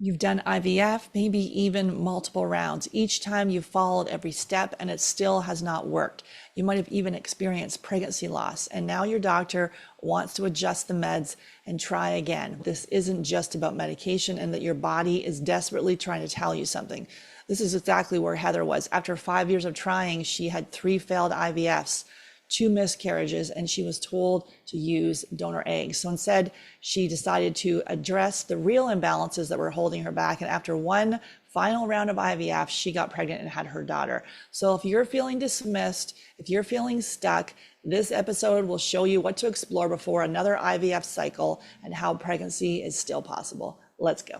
You've done IVF, maybe even multiple rounds. Each time you've followed every step and it still has not worked. You might have even experienced pregnancy loss, and now your doctor wants to adjust the meds and try again. This isn't just about medication and that your body is desperately trying to tell you something. This is exactly where Heather was. After 5 years of trying, she had 3 failed IVFs, 2 miscarriages, and she was told to use donor eggs. So instead, she decided to address the real imbalances that were holding her back. And after one final round of IVF, she got pregnant and had her daughter. So if you're feeling dismissed, if you're feeling stuck, this episode will show you what to explore before another IVF cycle and how pregnancy is still possible. Let's go.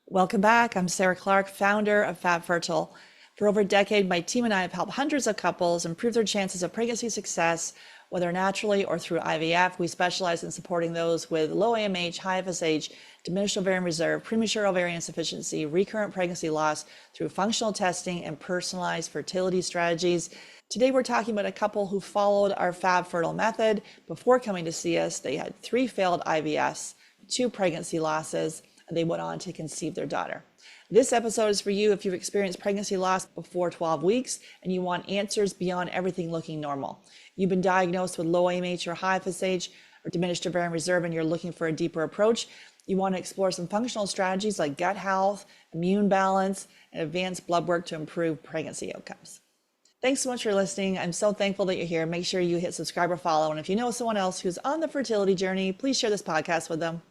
Welcome back. I'm Sarah Clark, founder of FabFertile. For over a decade, my team and I have helped hundreds of couples improve their chances of pregnancy success, whether naturally or through IVF. We specialize in supporting those with low AMH, high FSH, diminished ovarian reserve, premature ovarian insufficiency, recurrent pregnancy loss through functional testing and personalized fertility strategies. Today, we're talking about a couple who followed our FabFertile method. Before coming to see us, they had 3 failed IVFs, 2 pregnancy losses, and they went on to conceive their daughter. This episode is for you if you've experienced pregnancy loss before 12 weeks and you want answers beyond everything looking normal. You've been diagnosed with low AMH or high FSH or diminished ovarian reserve and you're looking for a deeper approach. You want to explore some functional strategies like gut health, immune balance, and advanced blood work to improve pregnancy outcomes. Thanks so much for listening. I'm so thankful that you're here. Make sure you hit subscribe or follow. And if you know someone else who's on the fertility journey, please share this podcast with them.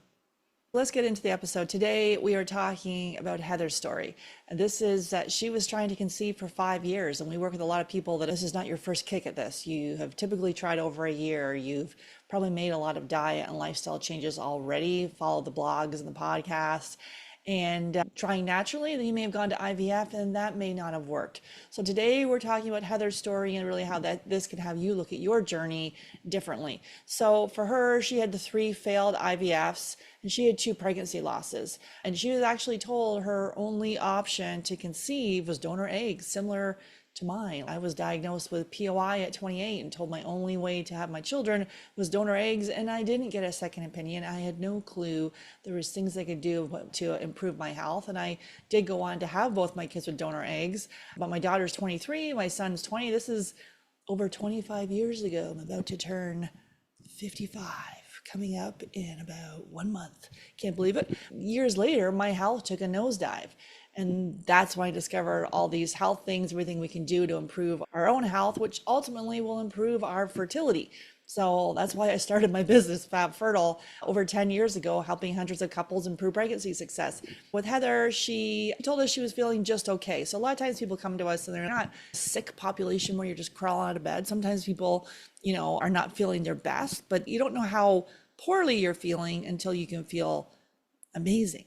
Let's get into the episode. Today, we are talking about Heather's story. And this is that she was trying to conceive for 5 years. And we work with a lot of people that this is not your first kick at this. You have typically tried over a year. You've probably made a lot of diet and lifestyle changes already, followed the blogs and the podcasts, and trying naturally, then you may have gone to IVF and that may not have worked. So today we're talking about Heather's story and really how this can have you look at your journey differently. So for her, she had the 3 failed IVFs and she had 2 pregnancy losses. And she was actually told her only option to conceive was donor eggs, similar to mine. I was diagnosed with POI at 28 and told my only way to have my children was donor eggs, and I didn't get a second opinion. I had no clue there was things I could do to improve my health, and I did go on to have both my kids with donor eggs. But my daughter's 23, my son's 20. This is over 25 years ago. I'm about to turn 55. Coming up in about 1 month. Can't believe it. Years later, my health took a nosedive. And that's when I discovered all these health things, everything we can do to improve our own health, which ultimately will improve our fertility. So that's why I started my business, FabFertile, over 10 years ago, helping hundreds of couples improve pregnancy success. With Heather, she told us she was feeling just okay. So a lot of times people come to us and they're not a sick population where you're just crawling out of bed. Sometimes people, are not feeling their best, but you don't know how poorly you're feeling until you can feel amazing.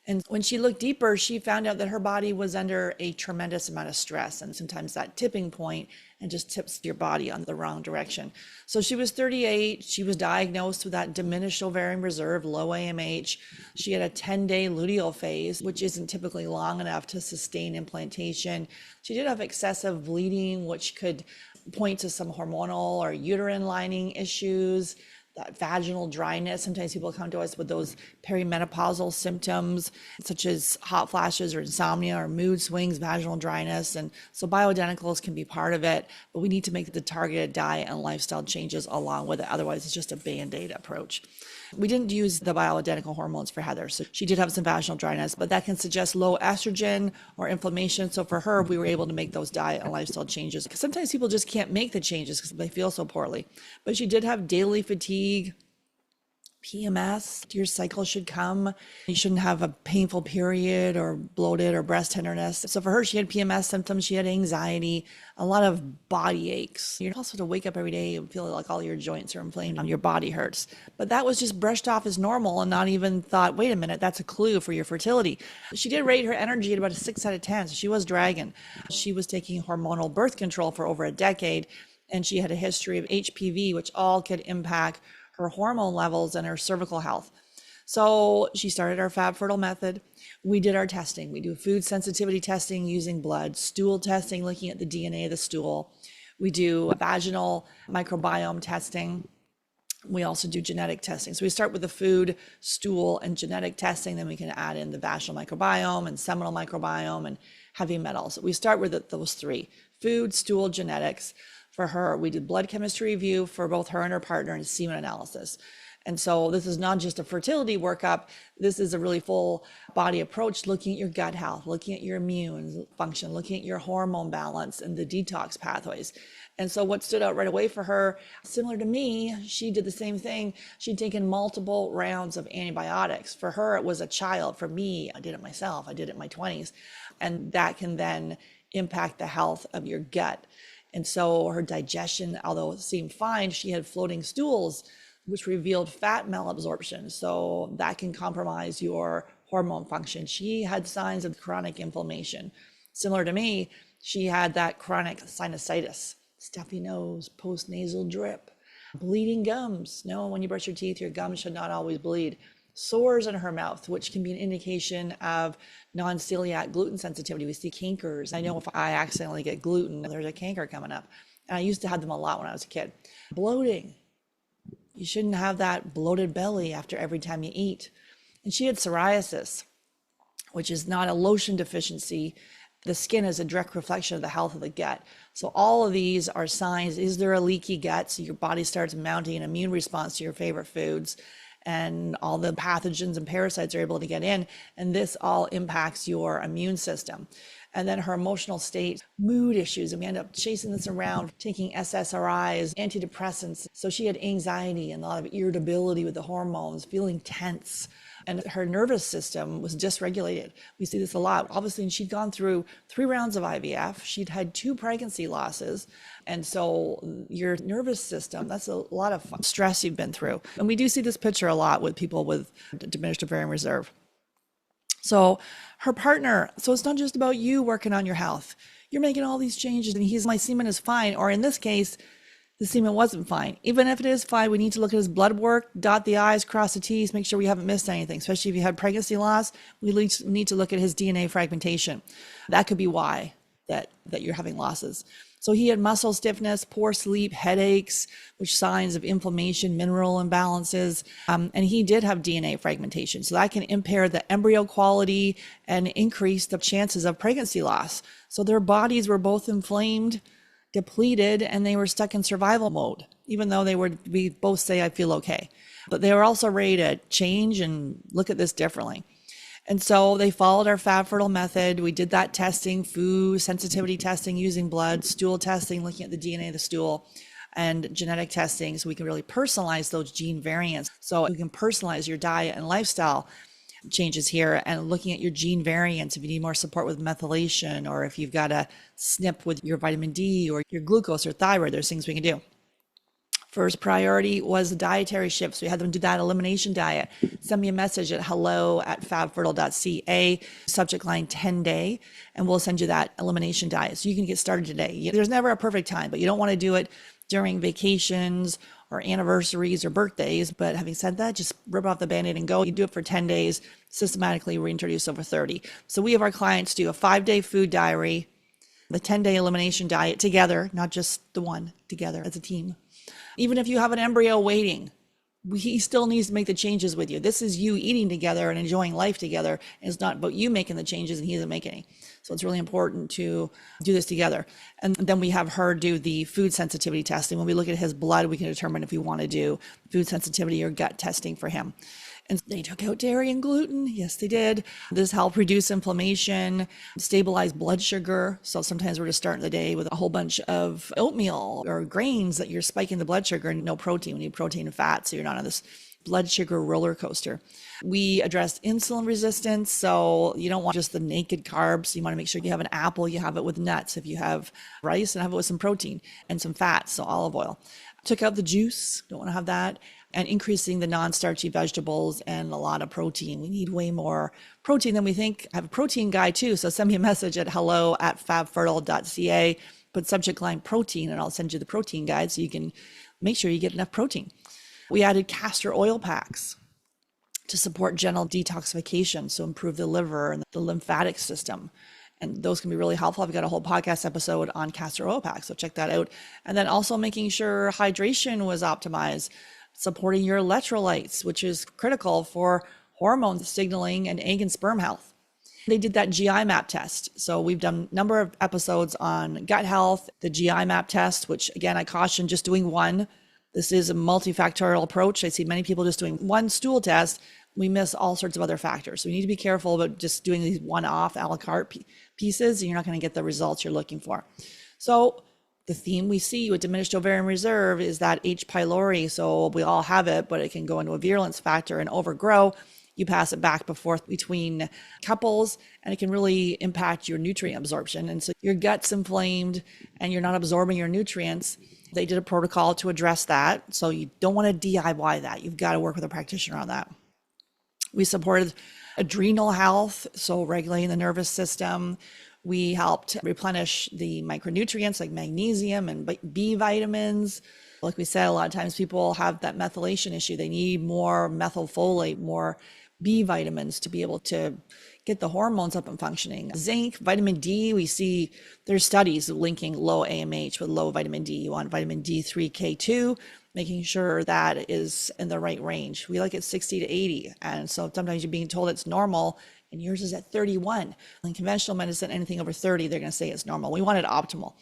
And when she looked deeper, she found out that her body was under a tremendous amount of stress, and sometimes that tipping point and just tips your body on the wrong direction. So she was 38. She was diagnosed with that diminished ovarian reserve, low AMH. She had a 10-day luteal phase, which isn't typically long enough to sustain implantation. She did have excessive bleeding, which could point to some hormonal or uterine lining issues. That vaginal dryness. Sometimes people come to us with those perimenopausal symptoms, such as hot flashes or insomnia or mood swings, vaginal dryness. And so bioidenticals can be part of it, but we need to make the targeted diet and lifestyle changes along with it. Otherwise, it's just a Band-Aid approach. We didn't use the bioidentical hormones for Heather. So she did have some vaginal dryness, but that can suggest low estrogen or inflammation. So for her, we were able to make those diet and lifestyle changes because sometimes people just can't make the changes because they feel so poorly. But she did have daily fatigue, PMS. Your cycle should come. You shouldn't have a painful period or bloated or breast tenderness. So for her, she had PMS symptoms. She had anxiety, a lot of body aches. You're also to wake up every day and feel like all your joints are inflamed and your body hurts. But that was just brushed off as normal and not even thought, wait a minute, that's a clue for your fertility. She did rate her energy at about a 6 out of 10. So she was dragging. She was taking hormonal birth control for over a decade. And she had a history of HPV, which all could impact her hormone levels and her cervical health. So she started our FabFertile method. We did our testing. We do food sensitivity testing using blood, stool testing, looking at the DNA of the stool. We do vaginal microbiome testing. We also do genetic testing. So we start with the food, stool, and genetic testing. Then we can add in the vaginal microbiome and seminal microbiome and heavy metals. We start with those three: food, stool, genetics. For her, we did blood chemistry review for both her and her partner and semen analysis. And so this is not just a fertility workup. This is a really full body approach, looking at your gut health, looking at your immune function, looking at your hormone balance and the detox pathways. And so what stood out right away for her, similar to me, she did the same thing. She'd taken multiple rounds of antibiotics. For her, it was a child. For me, I did it myself. I did it in my 20s. And that can then impact the health of your gut. And so her digestion, although it seemed fine, she had floating stools, which revealed fat malabsorption. So that can compromise your hormone function. She had signs of chronic inflammation. Similar to me, she had that chronic sinusitis, stuffy nose, postnasal drip, bleeding gums. No, when you brush your teeth, your gums should not always bleed. Sores in her mouth, which can be an indication of non-celiac gluten sensitivity. We see cankers. I know if I accidentally get gluten, there's a canker coming up. And I used to have them a lot when I was a kid. Bloating. You shouldn't have that bloated belly after every time you eat. And she had psoriasis, which is not a lotion deficiency. The skin is a direct reflection of the health of the gut. So all of these are signs. Is there a leaky gut? So your body starts mounting an immune response to your favorite foods, and all the pathogens and parasites are able to get in. And this all impacts your immune system. And then her emotional state, mood issues, and we end up chasing this around, taking SSRIs, antidepressants. So she had anxiety and a lot of irritability with the hormones, feeling tense. And her nervous system was dysregulated. We see this a lot. Obviously, she'd gone through 3 rounds of IVF. She'd had 2 pregnancy losses. And so your nervous system, that's a lot of stress you've been through. And we do see this picture a lot with people with diminished ovarian reserve. So her partner, so it's not just about you working on your health. You're making all these changes and my semen is fine. Or in this case, the semen wasn't fine. Even if it is fine, we need to look at his blood work, dot the I's, cross the T's, make sure we haven't missed anything. Especially if you had pregnancy loss, we need to look at his DNA fragmentation. That could be why that you're having losses. So he had muscle stiffness, poor sleep, headaches, which signs of inflammation, mineral imbalances. And he did have DNA fragmentation. So that can impair the embryo quality and increase the chances of pregnancy loss. So their bodies were both inflamed, depleted, and they were stuck in survival mode, even though we both say, I feel okay. But they were also ready to change and look at this differently. And so they followed our FabFertile method. We did that testing, food, sensitivity testing using blood, stool testing, looking at the DNA of the stool, and genetic testing, so we can really personalize those gene variants. So you can personalize your diet and lifestyle changes here, and looking at your gene variants if you need more support with methylation, or if you've got a SNP with your vitamin D or your glucose or thyroid. There's things we can do. First priority was the dietary shift. So we had them do that elimination diet. Send me a message at hello@fabfertile.ca, subject line 10-day, and we'll send you that elimination diet. So you can get started today. There's never a perfect time, but you don't want to do it during vacations or anniversaries or birthdays. But having said that, just rip off the Band-Aid and go. You do it for 10 days, systematically reintroduce over 30. So we have our clients do a 5-day food diary, the 10-day elimination diet together, not just the one, together as a team. Even if you have an embryo waiting, he still needs to make the changes with you. This is you eating together and enjoying life together. And it's not about you making the changes and he doesn't make any. So it's really important to do this together. And then we have her do the food sensitivity testing. When we look at his blood, we can determine if we want to do food sensitivity or gut testing for him. And they took out dairy and gluten. Yes, they did. This helped reduce inflammation, stabilize blood sugar. So sometimes we're just starting the day with a whole bunch of oatmeal or grains that you're spiking the blood sugar, and no protein. We need protein and fat, so you're not on this blood sugar roller coaster. We addressed insulin resistance. So you don't want just the naked carbs. You want to make sure you have an apple, you have it with nuts. If you have rice, and have it with some protein and some fats, so olive oil. Took out the juice, don't want to have that. And increasing the non-starchy vegetables and a lot of protein. We need way more protein than we think. I have a protein guide too, so send me a message at hello@fabfertile.ca, put subject line protein, and I'll send you the protein guide so you can make sure you get enough protein. We added castor oil packs to support general detoxification, so improve the liver and the lymphatic system. And those can be really helpful. I've got a whole podcast episode on castor oil packs, so check that out. And then also making sure hydration was optimized. supporting your electrolytes, which is critical for hormone signaling and egg and sperm health. They did that GI map test. So we've done a number of episodes on gut health, the GI map test, which again, I caution just doing one. This is a multifactorial approach. I see many people just doing one stool test. We miss all sorts of other factors. So we need to be careful about just doing these one-off a la carte pieces, and you're not going to get the results you're looking for. So the theme we see with diminished ovarian reserve is that H. pylori. So we all have it, but it can go into a virulence factor and overgrow. You pass it back and forth between couples, and it can really impact your nutrient absorption. And so your gut's inflamed and you're not absorbing your nutrients. They did a protocol to address that. So you don't want to DIY that. You've got to work with a practitioner on that. We supported adrenal health, so regulating the nervous system. We helped replenish the micronutrients like magnesium and B vitamins. Like we said, a lot of times people have that methylation issue. They need more methylfolate, more B vitamins to be able to get the hormones up and functioning. Zinc, vitamin D, we see there's studies linking low AMH with low vitamin D. You want vitamin D3, K2, making sure that is in the right range. We like it 60 to 80. And so sometimes you're being told it's normal and yours is at 31. In conventional medicine, anything over 30, they're going to say it's normal. We want it optimal.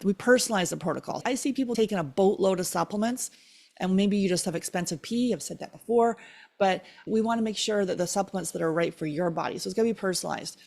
We personalize the protocol. I see people taking a boatload of supplements, and maybe you just have expensive pee. I've said that before, but we want to make sure that the supplements that are right for your body. So it's going to be personalized.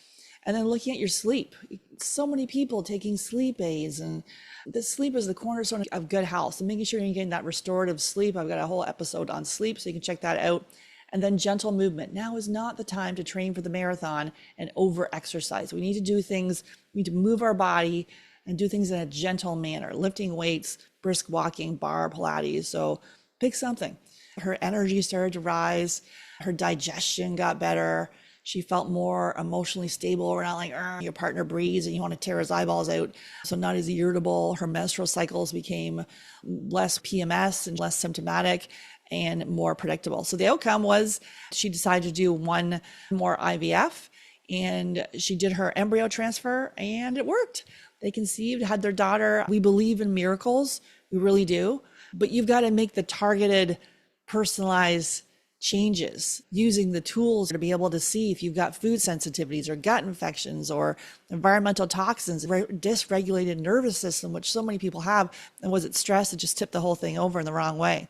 And then looking at your sleep. So many people taking sleep aids, and the sleep is the cornerstone of good health. So making sure you're getting that restorative sleep. I've got a whole episode on sleep, so you can check that out. And then gentle movement. Now is not the time to train for the marathon and over exercise. We need to do things, we need to move our body and do things in a gentle manner, lifting weights, brisk walking, bar, Pilates. So pick something. Her energy started to rise. Her digestion got better. She felt more emotionally stable. We're not like, your partner breathes and you want to tear his eyeballs out. So not as irritable. Her menstrual cycles became less PMS and less symptomatic and more predictable. So the outcome was she decided to do one more IVF, and she did her embryo transfer and it worked. They conceived, had their daughter. We believe in miracles. We really do. But you've got to make the targeted, personalized changes using the tools to be able to see if you've got food sensitivities or gut infections or environmental toxins, dysregulated nervous system, which so many people have. And was it stress that just tipped the whole thing over in the wrong way?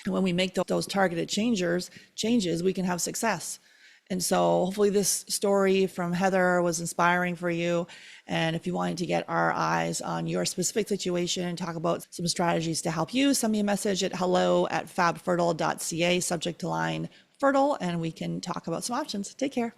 And when we make those targeted changes, we can have success. And so hopefully this story from Heather was inspiring for you. And if you wanted to get our eyes on your specific situation and talk about some strategies to help you, send me a message at hello@fabfertile.ca, subject to line fertile, and we can talk about some options. Take care.